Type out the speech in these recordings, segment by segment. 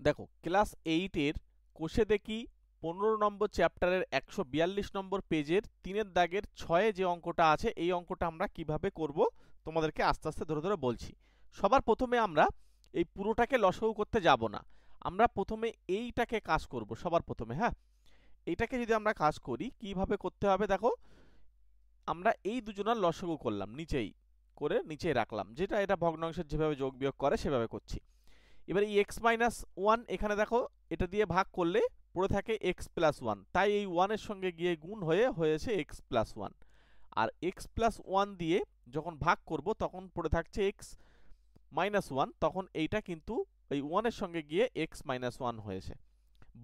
দেখো ক্লাস 8-এর কোষে দেখি 15 নম্বর চ্যাপ্টারের 142 নম্বর পেজের 3-এর দাগের 6-এ যে অঙ্কটা আছে এই অঙ্কটা আমরা কিভাবে করব তোমাদেরকে আস্তে আস্তে ধরে ধরে বলছি। সবার প্রথমে আমরা এই পুরোটাকে লসাগু করতে যাব না, আমরা প্রথমে এইটাকে কাজ করব সবার প্রথমে। হ্যাঁ, এইটাকে যদি আমরা কাজ করি কিভাবে করতে হবে দেখো, আমরা এই দুজনের লসাগু করলাম, নিচেই করে নিচেই রাখলাম, যেটা এটা ভগ্নাংশের যেভাবে যোগ বিয়োগ করে সেভাবে করছি। এবার এই এক্স মাইনাস ওয়ান এখানে দেখো এটা দিয়ে ভাগ করলে পড়ে থাকে এক্স প্লাস ওয়ান, তাই এই ওয়ানের সঙ্গে গিয়ে গুণ হয়ে হয়েছে এক্স প্লাস ওয়ান। আর এক্স প্লাস ওয়ান দিয়ে যখন ভাগ করব তখন পড়ে থাকছে এক্স মাইনাস ওয়ান, তখন এইটা কিন্তু এই ওয়ানের সঙ্গে গিয়ে এক্স মাইনাস ওয়ান হয়েছে।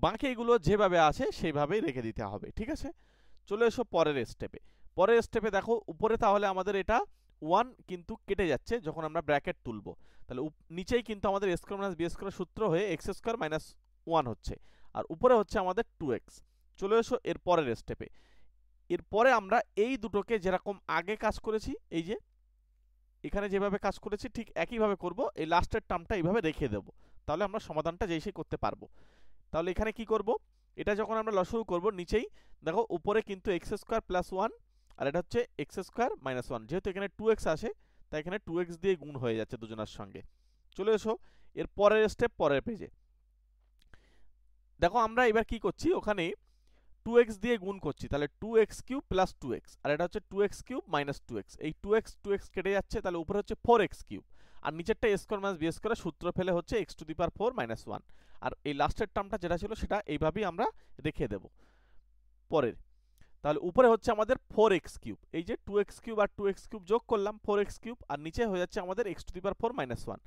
বাকি এগুলো যেভাবে আছে সেইভাবেই রেখে দিতে হবে, ঠিক আছে। চলে এসো পরের স্টেপে। পরের স্টেপে দেখো উপরে তাহলে আমাদের এটা ওয়ান কিন্তু কেটে যাচ্ছে যখন আমরা ব্র্যাকেট তুলব, তাহলে নিচেই কিন্তু আমাদের এ স্কোয়ার মাইনাস বি স্কোয়ার সূত্র হয়ে এক্স স্কোয়ার মাইনাস ওয়ান হচ্ছে, আর উপরে হচ্ছে আমাদের 2x। চলে এসো এর পরের স্টেপে। এরপরে আমরা এই দুটোকে যেরকম আগে কাজ করেছি, এই যে এখানে যেভাবে কাজ করেছি ঠিক একইভাবে করব, এই লাস্টের টার্মটা এইভাবে রেখে দেব, তাহলে আমরা সমাধানটা যেই সেই করতে পারবো। তাহলে এখানে কি করব, এটা যখন আমরা লসাগু করব নিচেই দেখো উপরে কিন্তু এক্স স্কোয়ার প্লাস ওয়ান, আর এটা হচ্ছে এক্স স্কোয়ার মাইনাস ওয়ান, যেহেতু এখানে 2x আসে তাই এখানে 2x দিয়ে গুণ হয়ে যাচ্ছে দুজনের সঙ্গে। চলে এসো এর পরের স্টেপ, পরের পেজে। দেখো আমরা এবার কি করছি, ওখানে 2x দিয়ে গুণ করছি, তাহলে 2x কিউব প্লাস 2x, আর এটা হচ্ছে 2x কিউব মাইনাস 2x, এই 2x কেটে যাচ্ছে, তাহলে উপরে হচ্ছে 4x কিউব, আর নিচেরটা এ স্কোয়ার মাইনাস বি স্কোয়ার সূত্র ফেলে হচ্ছে x to the power 4 minus 1, আর এই লাস্টের টার্মটা যেটা ছিল সেটা এইভাবেই আমরা রেখে দেব পরের। তাহলে উপরে হচ্ছে আমাদের 4x কিউব, এই যে 2x কিউব আর 2x কিউব যোগ করলাম 4x কিউব, আর নিচে হয়ে যাচ্ছে আমাদের x to the power 4 minus 1।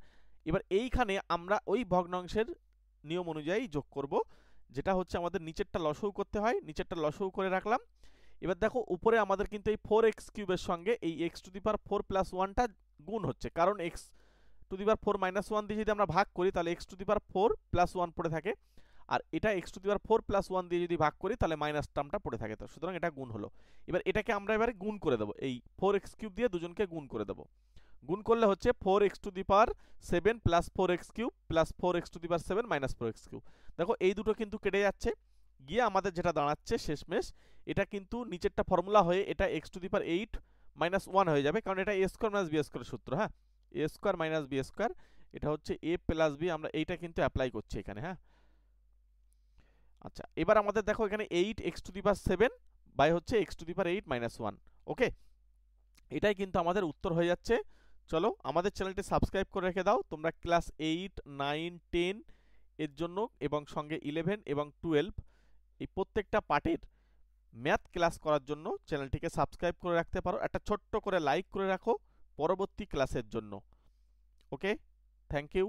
এবার এইখানে আমরা ওই ভগ্নাংশের নিয়ম অনুযায়ী যোগ করব, যেটা হচ্ছে আমাদের নিচেরটা লসাগু করতে হয়, নিচেরটা লসাগু করে রাখলাম। এবার দেখো উপরে আমাদের কিন্তু এই 4x কিউবের সঙ্গে এই x to the power 4 plus 1টা গুণ হচ্ছে, কারণ x to the power 4 minus 1 দিয়ে যদি আমরা ভাগ করি তাহলে x to the power 4 plus 1 পড়ে থাকে, আর এটা x to the power 4 plus 1 দিয়ে যদি ভাগ করি তাহলে মাইনাস টার্মটা পড়ে থাকে, তো সুতরাং এটা গুণ হলো। এবার এটাকে আমরা এবারে গুণ করে দেবো, এই 4x কিউব দিয়ে দুজনকে গুণ করে দেবো। গুণ করলে হচ্ছে 4x two the power 7 plus 4x cube plus 4x two the power 7 minus 4x cube. দেখো এই দুটো কিন্তু কেটে যাচ্ছে, গিয়ে আমাদের যেটা দাঁড়াচ্ছে শেষমেশ, এটা কিন্তু নিচেরটা ফর্মুলা হয়ে এটা x to the power 8 minus 1 হয়ে যাবে, কারণ এটা a square minus B square সূত্র। হ্যাঁ, a square minus B square, এটা হচ্ছে a প্লাস বি, আমরা এইটা কিন্তু অ্যাপ্লাই করছি এখানে। হ্যাঁ, আচ্ছা এবার আমাদের দেখো এখানে 8x to the power 7 by হচ্ছে x to the power 8 minus 1। Okay, এটাই কিন্তু আমাদের উত্তর হয়ে যাচ্ছে। চলো আমাদের চ্যানেলটি সাবস্ক্রাইব করে রেখে দাও, তোমরা ক্লাস 8, 9, 10 এর জন্য এবং সঙ্গে 11 এবং 12 এই প্রত্যেকটা পার্টের ম্যাথ ক্লাস করার জন্য চ্যানেলটিকে সাবস্ক্রাইব করে রাখতে পারো, একটা ছোট্ট করে লাইক করে রাখো পরবর্তী ক্লাসের জন্য। ওকে, থ্যাংক ইউ।